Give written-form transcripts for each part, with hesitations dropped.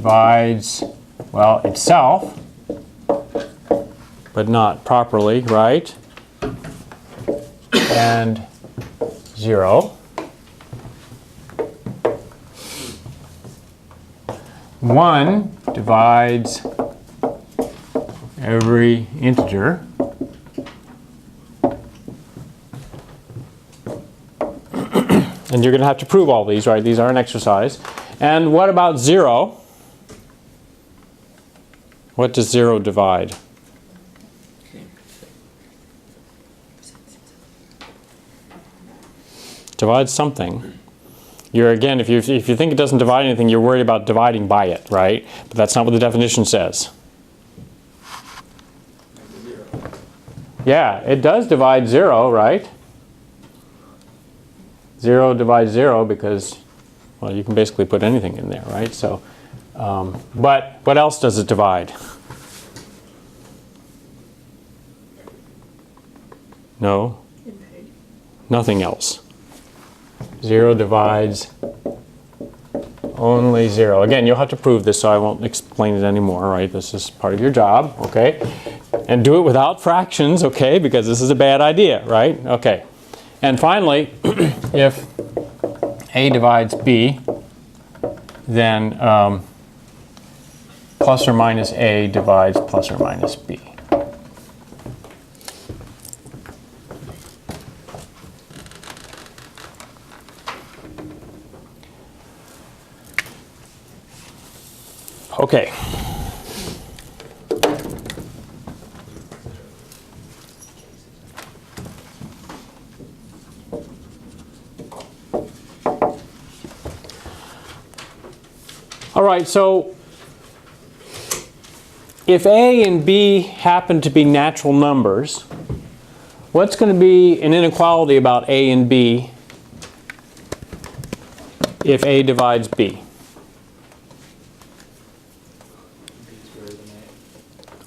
divides, well, itself, but not properly, right? And 0. 1 divides every integer. And you're going to have to prove all these, right? These are an exercise. And what about 0? What does 0 divide? Divide something. You're, again, if you think it doesn't divide anything, you're worried about dividing by it, right? But that's not what the definition says. Yeah, it does divide 0, right? 0 divides 0 because, well, you can basically put anything in there, right? So, but what else does it divide? No? Nothing else. 0 divides only 0. Again, you'll have to prove this, so I won't explain it anymore, right? This is part of your job, okay? And do it without fractions, okay? Because this is a bad idea, right? Okay. And finally, if A divides B, then plus or minus A divides plus or minus B. Okay. All right, so if A and B happen to be natural numbers, what's going to be an inequality about A and B if A divides B?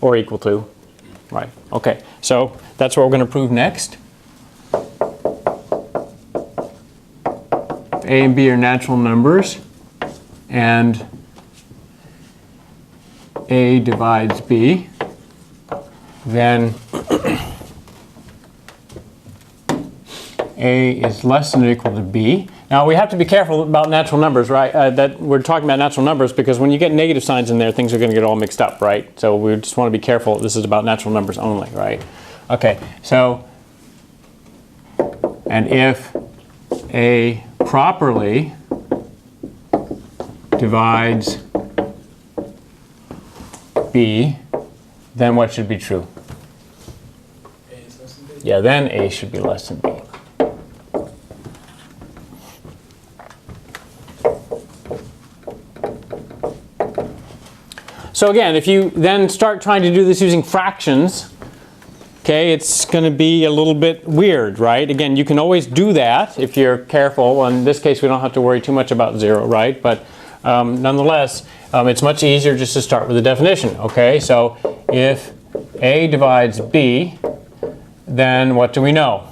Or equal to. Right, okay. So that's what we're going to prove next. If A and B are natural numbers, and A divides B, then A is less than or equal to B. Now we have to be careful about natural numbers, right? That we're talking about natural numbers because when you get negative signs in there, things are going to get all mixed up, right? So we just want to be careful. This is about natural numbers only, right? Okay, so, and if A properly divides B, then what should be true? A is less than B? Yeah, then A should be less than B. So again, if you then start trying to do this using fractions, okay, it's going to be a little bit weird, right? Again, you can always do that if you're careful. Well, in this case, we don't have to worry too much about 0, right? But nonetheless, it's much easier just to start with the definition, okay? So if A divides B, then what do we know?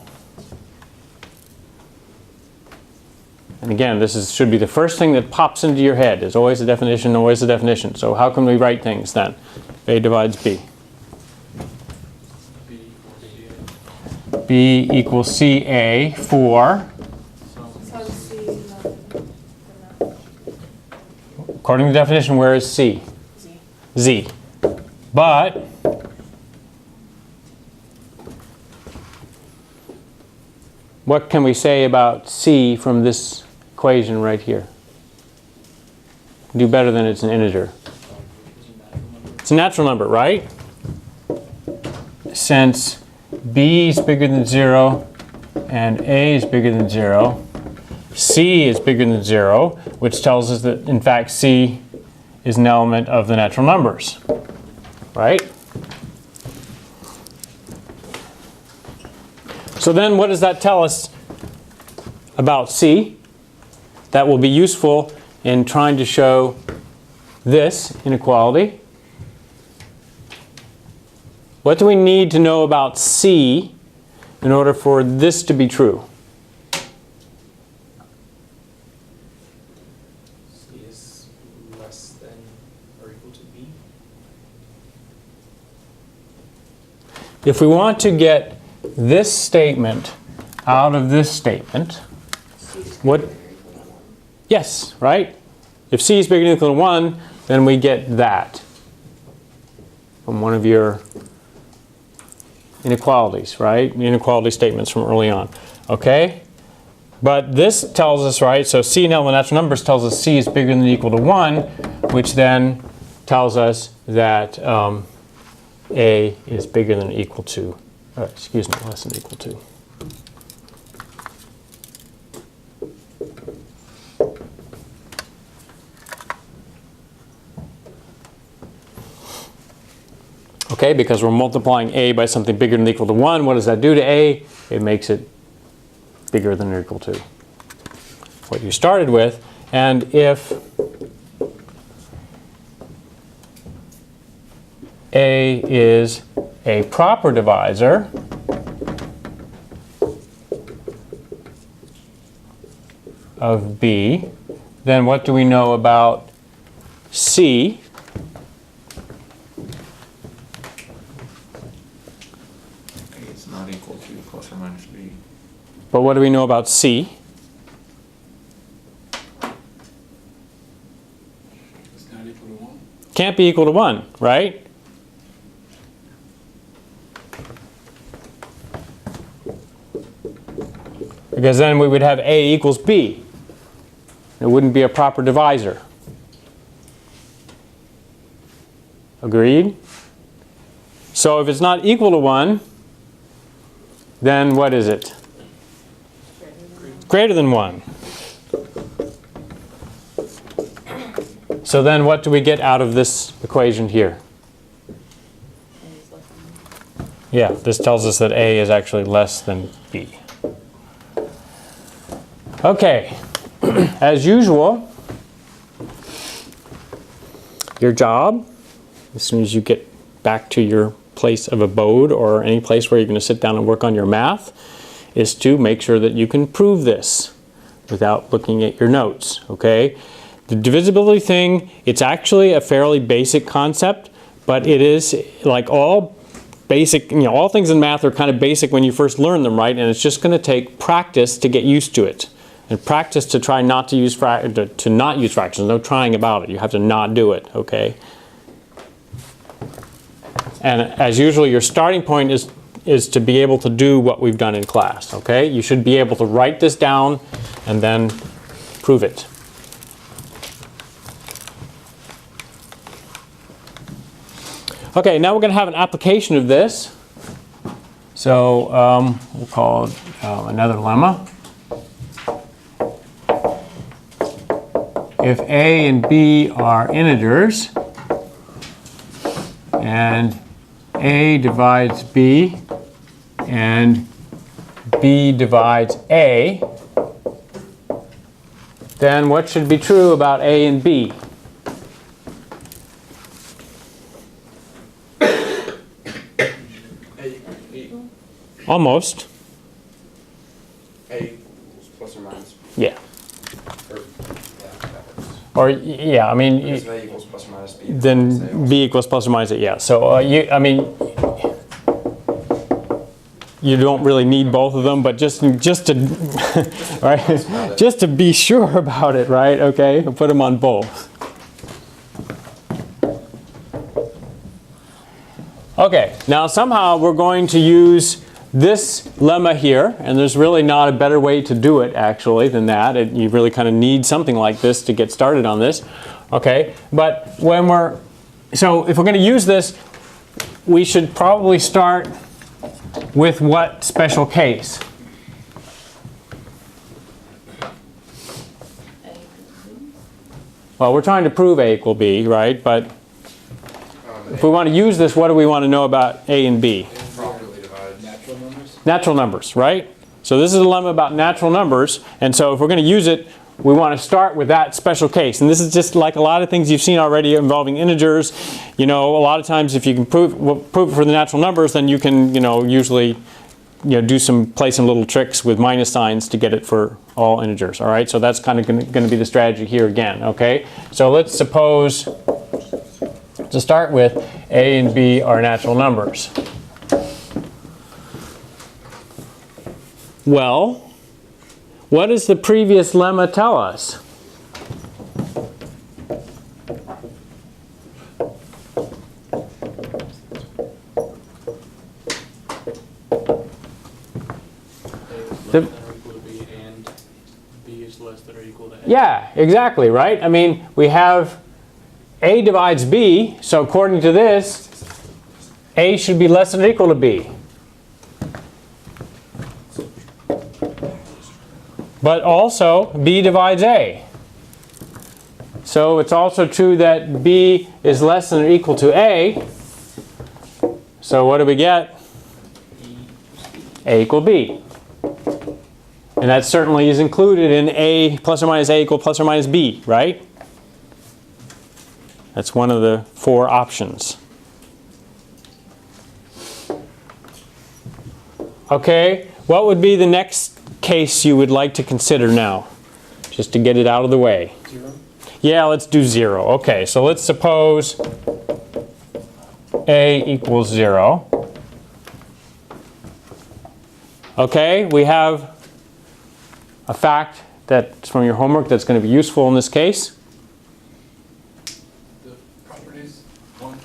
And again, this should be the first thing that pops into your head. Is always the definition, always the definition. So how can we write things then? A divides B. B equals CA for? According to the definition, where is C? Z. But what can we say about C from this equation right here? Do better than it's an integer. It's a natural number, right? Since B is bigger than 0 and A is bigger than 0, C is bigger than 0, which tells us that, in fact, C is an element of the natural numbers, right? So then what does that tell us about C? That will be useful in trying to show this inequality. What do we need to know about C in order for this to be true? C is less than or equal to B? If we want to get this statement out of this statement, what? Yes, right? If C is bigger than or equal to 1, then we get that from one of your inequalities, right? Inequality statements from early on. Okay? But this tells us, right, so C in element natural numbers tells us C is bigger than or equal to 1, which then tells us that A is bigger than or equal to, excuse me, less than or equal to. Okay, because we're multiplying A by something bigger than or equal to 1. What does that do to A? It makes it bigger than or equal to what you started with. And if A is a proper divisor of B, then what do we know about C? It's not equal to plus or minus B. But what do we know about C? It's not equal to 1. Can't be equal to 1, right? Because then we would have A equals B. It wouldn't be a proper divisor. Agreed? So if it's not equal to 1, then what is it? Greater than 1. So then what do we get out of this equation here? Yeah, this tells us that A is actually less than B. Okay, as usual, your job, as soon as you get back to your place of abode or any place where you're going to sit down and work on your math, is to make sure that you can prove this without looking at your notes, okay? The divisibility thing, it's actually a fairly basic concept, but it is like all basic, all things in math are kind of basic when you first learn them, right? And it's just going to take practice to get used to it. And practice to try not to use to not use fractions. No trying about it. You have to not do it, okay? And as usual, your starting point is to be able to do what we've done in class, okay? You should be able to write this down and then prove it. Okay, now we're going to have an application of this. So we'll call it another lemma. If A and B are integers, and A divides B, and B divides A, then what should be true about A and B? Almost. A equals plus or minus B. Yeah. Or, yeah, that works. Or, yeah, I mean, Because A equals plus or minus B. then B equals plus or minus it, yeah. So, I mean, you don't really need both of them, but just to, right, just to be sure about it, right? Okay, I'll put them on both. Okay, now somehow we're going to use this lemma here, and there's really not a better way to do it actually than that. You really kind of need something like this to get started on this. Okay, but when so if we're going to use this, we should probably start with what special case? Well, we're trying to prove A equal B, right? But if we want to use this, what do we want to know about A and B? Properly divided. Natural numbers? Natural numbers, right? So this is a lemma about natural numbers, and so if we're going to use it, we want to start with that special case. And this is just like a lot of things you've seen already involving integers. A lot of times if you can prove it for the natural numbers, then you can, usually do play some little tricks with minus signs to get it for all integers, all right? So that's kind of going to be the strategy here again, okay? So let's suppose to start with, A and B are natural numbers. Well, what does the previous lemma tell us? A is less than or equal to B, and B is less than or equal to A. Yeah, exactly, right? I mean, we have A divides B, so according to this, A should be less than or equal to B. But also, B divides A. So it's also true that B is less than or equal to A. So what do we get? A equal B. And that certainly is included in A plus or minus A equal plus or minus B, right? That's one of the 4 options. Okay, what would be the next case you would like to consider now? Just to get it out of the way. 0. Yeah, let's do 0. Okay, so let's suppose A equals 0. Okay, we have a fact that's from your homework that's going to be useful in this case. The properties, 1,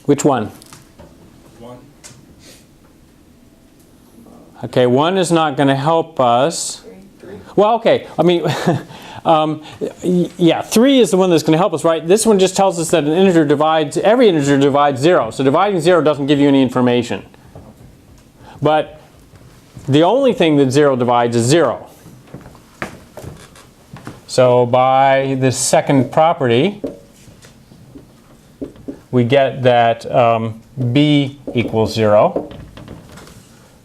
Which one? 1. Okay, 1 is not going to help us. Well, okay, I mean, yeah, 3 is the one that's going to help us, right? This one just tells us that an integer divides, every integer divides 0. So dividing 0 doesn't give you any information. But the only thing that 0 divides is 0. So by this second property, we get that B equals 0.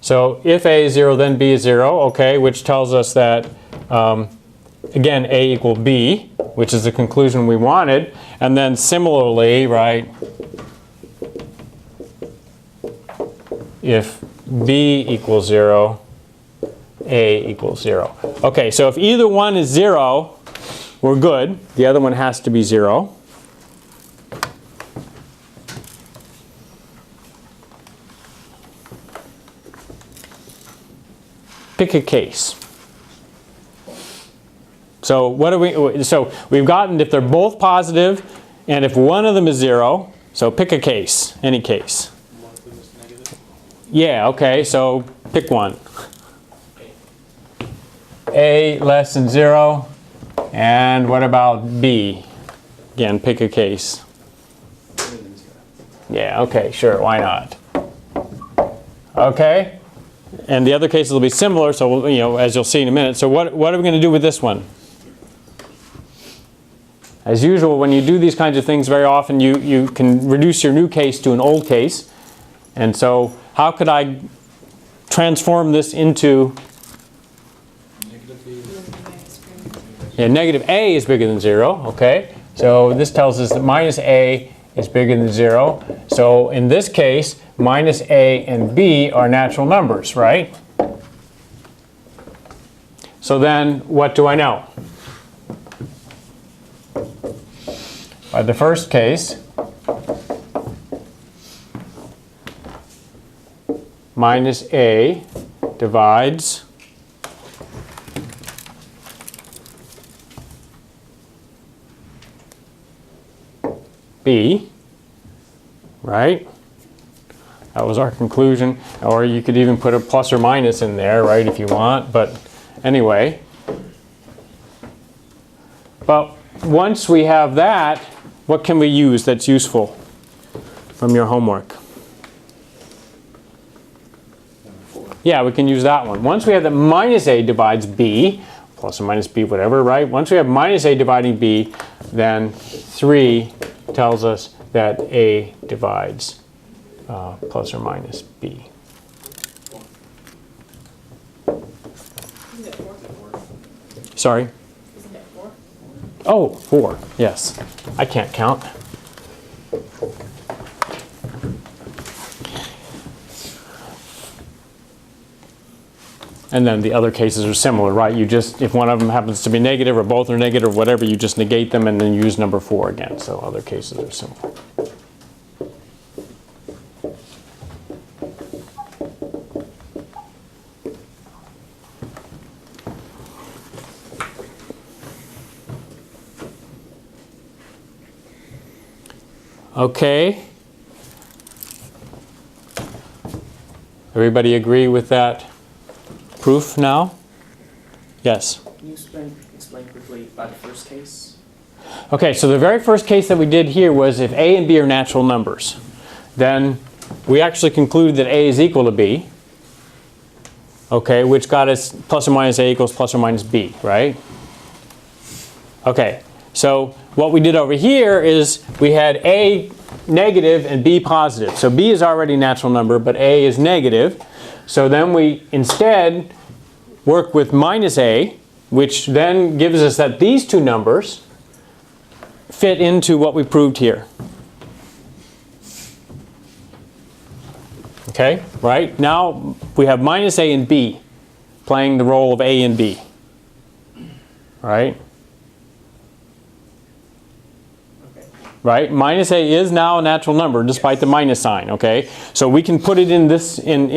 So if A is 0, then B is 0, okay, which tells us that, again, A equal B, which is the conclusion we wanted. And then similarly, right, if B equals 0, A equals 0. Okay, so if either one is 0, we're good. The other one has to be 0. Pick a case. So what do we? So we've gotten if they're both positive, and if one of them is 0. So pick a case, any case. One of them is negative. Yeah. Okay. So pick one. A less than 0, and what about B? Again, pick a case. Yeah. Okay. Sure. Why not? Okay. And the other cases will be similar, so we'll, you know, as you'll see in a minute. So what are we going to do with this one? As usual, when you do these kinds of things, very often you can reduce your new case to an old case. And so how could I transform this into... Negative B. Yeah, negative A is bigger than 0, okay? So this tells us that minus A is bigger than 0. So in this case, minus A and B are natural numbers, right? So then, what do I know? By the first case, minus A divides B, right? That was our conclusion. Or you could even put a plus or minus in there, right, if you want. But anyway. But once we have that, what can we use that's useful from your homework? Yeah, we can use that one. Once we have that minus A divides B, plus or minus B, whatever, right? Once we have minus A dividing B, then 3 tells us that A divides plus or minus B. Isn't it 4? Sorry? Isn't it 4? Oh, 4, yes. I can't count. And then the other cases are similar, right? You just, if one of them happens to be negative or both are negative or whatever, you just negate them and then use number 4 again. So other cases are similar. Okay. Everybody agree with that proof now? Yes. Can you explain quickly about the first case? Okay, so the very first case that we did here was if A and B are natural numbers. Then we actually concluded that A is equal to B. Okay, which got us plus or minus A equals plus or minus B, right? Okay, so what we did over here is we had A negative and B positive. So B is already a natural number, but A is negative. So then we instead work with minus A, which then gives us that these two numbers fit into what we proved here. Okay, right? Now we have minus A and B playing the role of A and B. Right? Okay. Right? Minus A is now a natural number despite the minus sign, okay? So we can put it in this, in